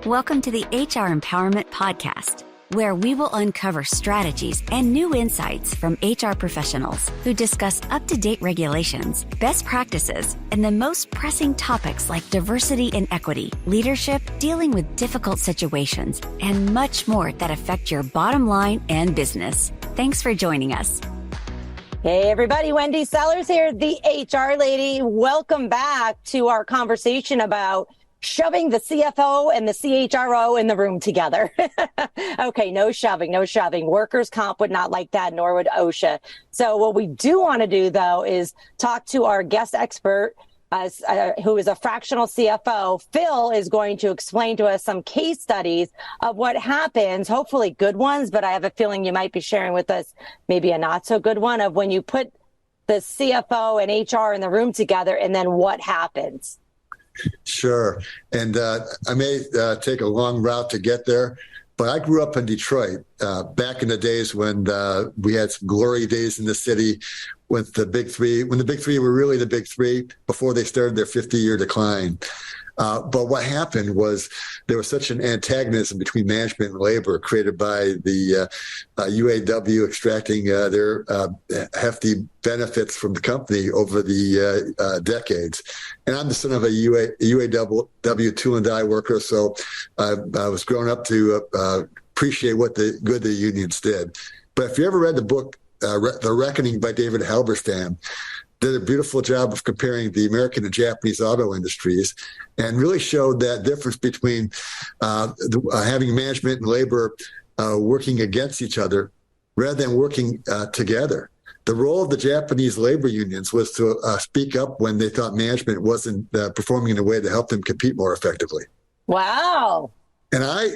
Welcome to the HR Empowerment Podcast, where we will uncover strategies and new insights from HR professionals who discuss up-to-date regulations, best practices, and the most pressing topics like diversity and equity, leadership, dealing with difficult situations, and much more that affect your bottom line and business. Thanks for joining us. Hey everybody, Wendy Sellers here, the HR lady. Welcome back to our conversation about shoving the CFO and the CHRO in the room together. Okay, no shoving. Workers' comp would not like that, nor would OSHA. So what we do want to do, though, is talk to our guest expert, who is a fractional CFO. Phil is going to explain to us some case studies of what happens, hopefully good ones, but I have a feeling you might be sharing with us maybe a not so good one of when you put the CFO and HR in the room together and then what happens. Sure. And I may take a long route to get there, but I grew up in Detroit back in the days when we had some glory days in the city with the big three, when the big three were really the big three before they started their 50-year decline. But what happened was there was such an antagonism between management and labor created by the UAW extracting their hefty benefits from the company over the decades. And I'm the son of a UAW tool-and-die worker, so I was grown up to appreciate what the good the unions did. But if you ever read the book, The Reckoning by David Halberstam, did a beautiful job of comparing the American and Japanese auto industries and really showed that difference between having management and labor working against each other rather than working together. The role of the Japanese labor unions was to speak up when they thought management wasn't performing in a way to help them compete more effectively. Wow. And I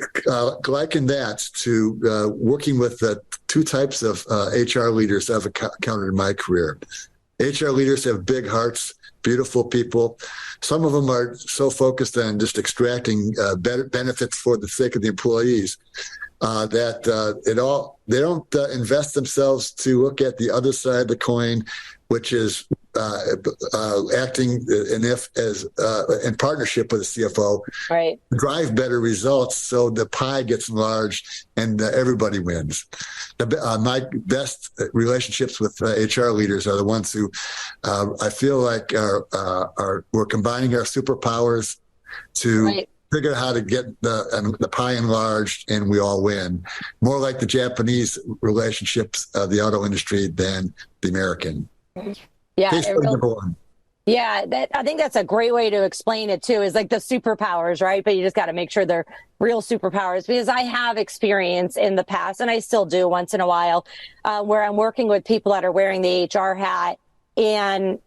liken that to working with two types of HR leaders I've encountered in my career. HR leaders have big hearts, beautiful people. Some of them are so focused on just extracting better benefits for the sake of the employees that they don't invest themselves to look at the other side of the coin, which is acting in partnership with the CFO, right, drive better results so the pie gets enlarged and everybody wins. My best relationships with HR leaders are the ones who I feel like we're combining our superpowers to figure out how to get the pie enlarged and we all win. More like the Japanese relationships of the auto industry than the American. Yeah, I think that's a great way to explain it too, is like the superpowers, right? But you just got to make sure they're real superpowers, because I have experience in the past, and I still do once in a while, where I'm working with people that are wearing the HR hat and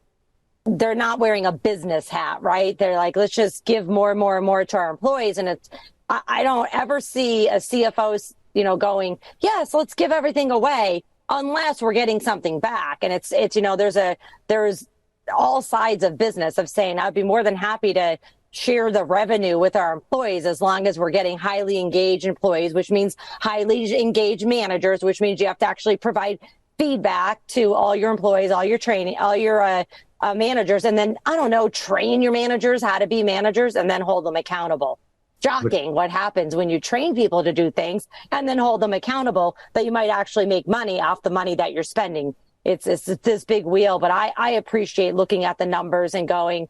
they're not wearing a business hat, right? They're like, let's just give more and more and more to our employees. And I don't ever see a CFO, going, yes, let's give everything away, unless we're getting something back. And it's there's all sides of business of saying I'd be more than happy to share the revenue with our employees as long as we're getting highly engaged employees, which means highly engaged managers, which means you have to actually provide feedback to all your employees, all your training, all your managers, and then, train your managers how to be managers and then hold them accountable. Shocking what happens when you train people to do things and then hold them accountable that you might actually make money off the money that you're spending. It's this big wheel, but I appreciate looking at the numbers and going,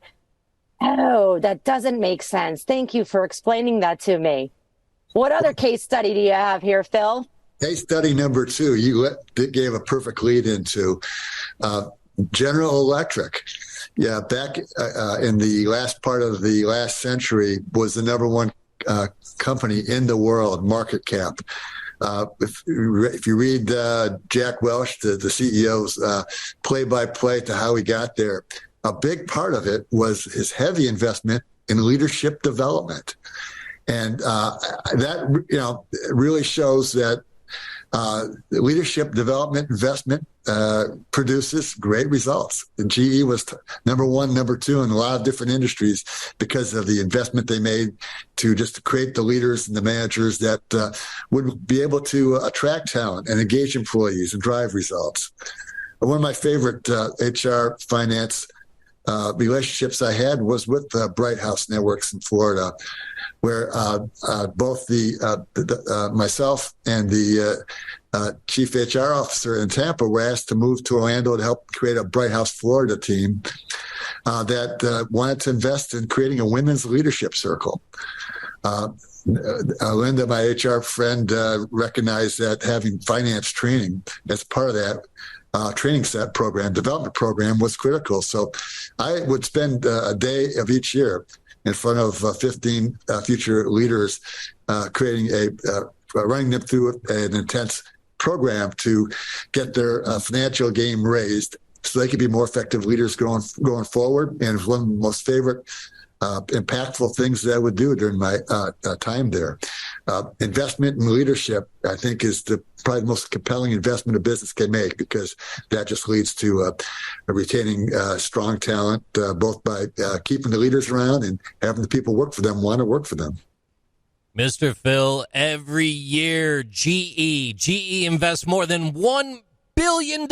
oh, that doesn't make sense. Thank you for explaining that to me. What other case study do you have here, Phil? Case study number 2, you gave a perfect lead into General Electric. Yeah, back in the last part of the last century was the number one company in the world, market cap. If you read Jack Welch, the CEO's play-by-play to how he got there, a big part of it was his heavy investment in leadership development. And that, really shows that leadership development investment produces great results. And GE was number 1, number 2 in a lot of different industries because of the investment they made to create the leaders and the managers that would be able to attract talent and engage employees and drive results. One of my favorite HR finance relationships I had was with Bright House Networks in Florida, where both myself and the chief HR officer in Tampa were asked to move to Orlando to help create a Bright House Florida team that wanted to invest in creating a women's leadership circle. Linda, my HR friend, recognized that having finance training as part of that training set program, development program, was critical. So I would spend a day of each year in front of 15 future leaders, running them through an intense program to get their financial game raised so they could be more effective leaders going forward. And it was one of the most favorite impactful things that I would do during my time there. Investment in leadership, I think, is probably the most compelling investment a business can make, because that just leads to retaining strong talent, both by keeping the leaders around and having the people work for them want to work for them. Mr. Phil, every year GE invests more than $1 billion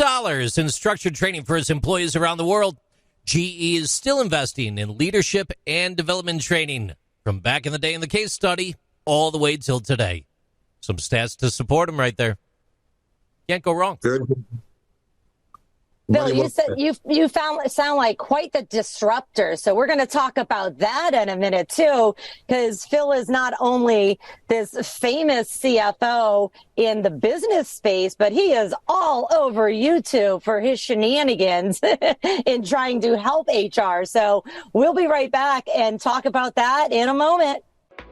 in structured training for its employees around the world. GE is still investing in leadership and development training from back in the day in the case study all the way till today. Some stats to support them right there. Can't go wrong. Bill, you said you sound like quite the disruptor. So we're going to talk about that in a minute, too, because Phil is not only this famous CFO in the business space, but he is all over YouTube for his shenanigans in trying to help HR. So we'll be right back and talk about that in a moment.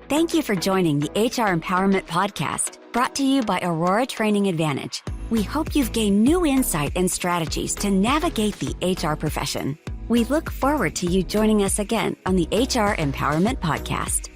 Thank you for joining the HR Empowerment Podcast, brought to you by Aurora Training Advantage. We hope you've gained new insight and strategies to navigate the HR profession. We look forward to you joining us again on the HR Empowerment Podcast.